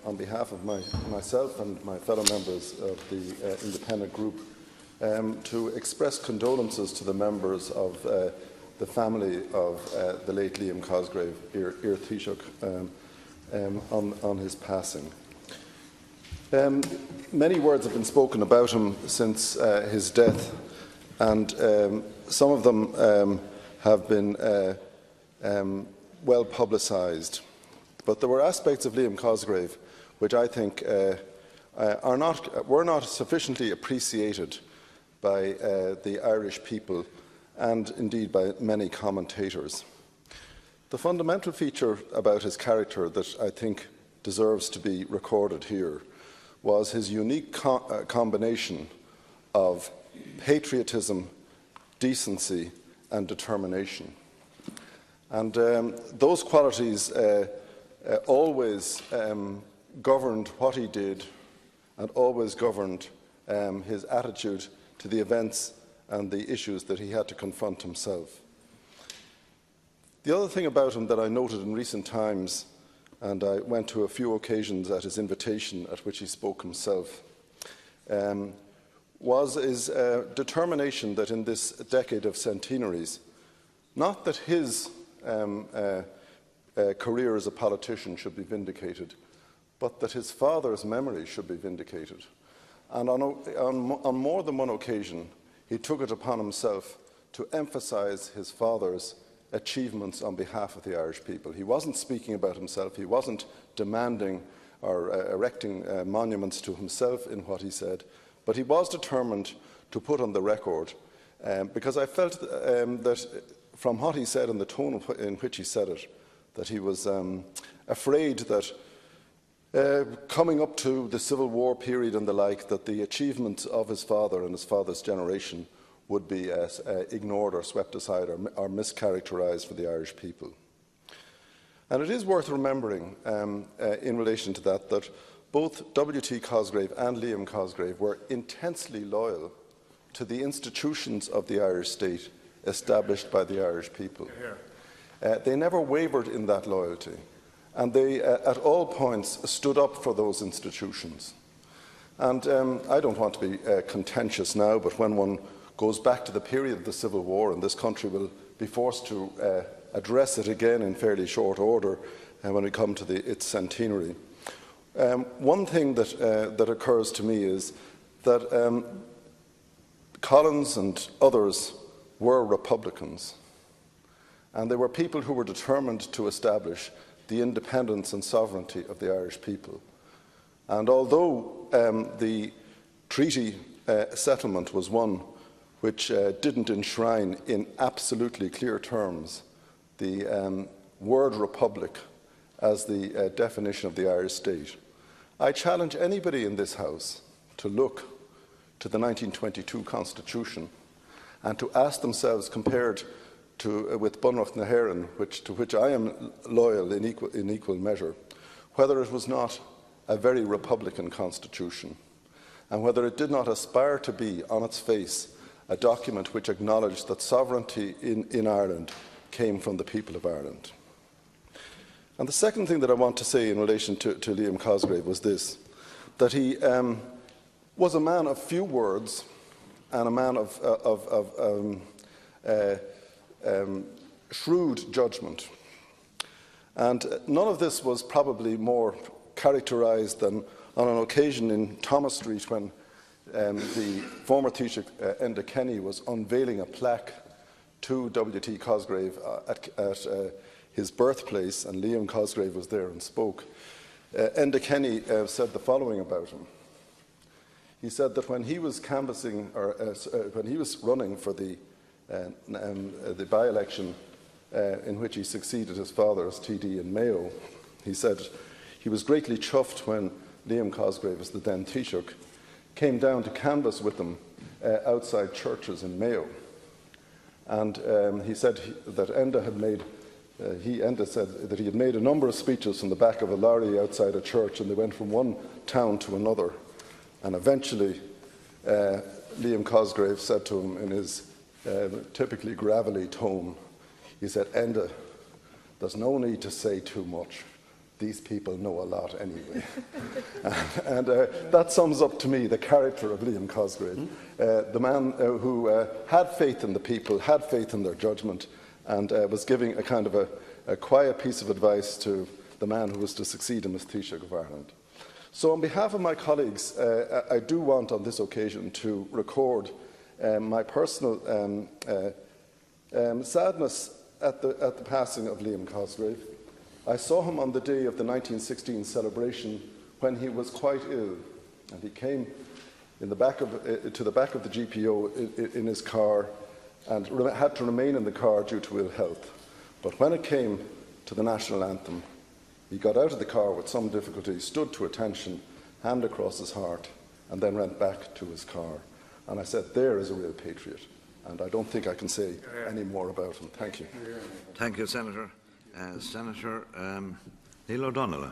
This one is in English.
on behalf of myself and my fellow members of the independent group to express condolences to the members of the family of the late Liam Cosgrave, Ir Taoiseach, on his passing. Many words have been spoken about him since his death, and some of them have been well publicised. But there were aspects of Liam Cosgrave which I think were not sufficiently appreciated by the Irish people and indeed by many commentators. The fundamental feature about his character that I think deserves to be recorded here was his unique combination of patriotism, decency and determination. And those qualities always governed what he did and always governed his attitude to the events and the issues that he had to confront himself. The other thing about him that I noted in recent times, and I went to a few occasions at his invitation at which he spoke himself, was his determination that in this decade of centenaries, not that his career as a politician should be vindicated, but that his father's memory should be vindicated. And on more than one occasion, he took it upon himself to emphasise his father's achievements on behalf of the Irish people. He wasn't speaking about himself, he wasn't demanding or erecting monuments to himself in what he said, but he was determined to put on the record, because I felt that from what he said and the tone in which he said it, that he was afraid that coming up to the Civil War period and the like, that the achievements of his father and his father's generation would be ignored or swept aside or mischaracterised for the Irish people. And it is worth remembering in relation to that, that both W.T. Cosgrave and Liam Cosgrave were intensely loyal to the institutions of the Irish state established by the Irish people. They never wavered in that loyalty, and they at all points stood up for those institutions. And I don't want to be contentious now, but when one goes back to the period of the Civil War, and this country will be forced to address it again in fairly short order when we come to its centenary. One thing that occurs to me is that Collins and others were Republicans, and they were people who were determined to establish the independence and sovereignty of the Irish people. And although the treaty settlement was one which didn't enshrine in absolutely clear terms the word republic as the definition of the Irish state, I challenge anybody in this House to look to the 1922 Constitution and to ask themselves, compared to with Bunreacht na hÉireann, to which I am loyal in equal measure, whether it was not a very republican constitution, and whether it did not aspire to be, on its face, a document which acknowledged that sovereignty in Ireland came from the people of Ireland. And the second thing that I want to say in relation to Liam Cosgrave was this, that he was a man of few words and a man of shrewd judgment. And none of this was probably more characterised than on an occasion in Thomas Street when the former Taoiseach Enda Kenny was unveiling a plaque to W.T. Cosgrave at his birthplace, and Liam Cosgrave was there and spoke. Enda Kenny said the following about him. He said that when he was canvassing, or when he was running for the by-election in which he succeeded his father as TD in Mayo, he said he was greatly chuffed when Liam Cosgrave, as the then Taoiseach, came down to canvass with them outside churches in Mayo. And he said that Enda said that he had made a number of speeches from the back of a lorry outside a church, and they went from one town to another. And eventually, Liam Cosgrave said to him in his typically gravelly tone, he said, "Enda, there's no need to say too much. These people know a lot anyway." And that sums up to me the character of Liam Cosgrave, the man who had faith in the people, had faith in their judgment, and was giving a kind of a quiet piece of advice to the man who was to succeed him as Taoiseach of Ireland. So on behalf of my colleagues, I do want on this occasion to record my personal sadness at the passing of Liam Cosgrave. I saw him on the day of the 1916 celebration when he was quite ill, and he came in the back of, to the back of the GPO in his car and had to remain in the car due to ill health. But when it came to the national anthem, he got out of the car with some difficulty, stood to attention, hand across his heart, and then went back to his car. And I said, there is a real patriot. And I don't think I can say any more about him. Thank you. Thank you, Senator. Senator Neil O'Donnell.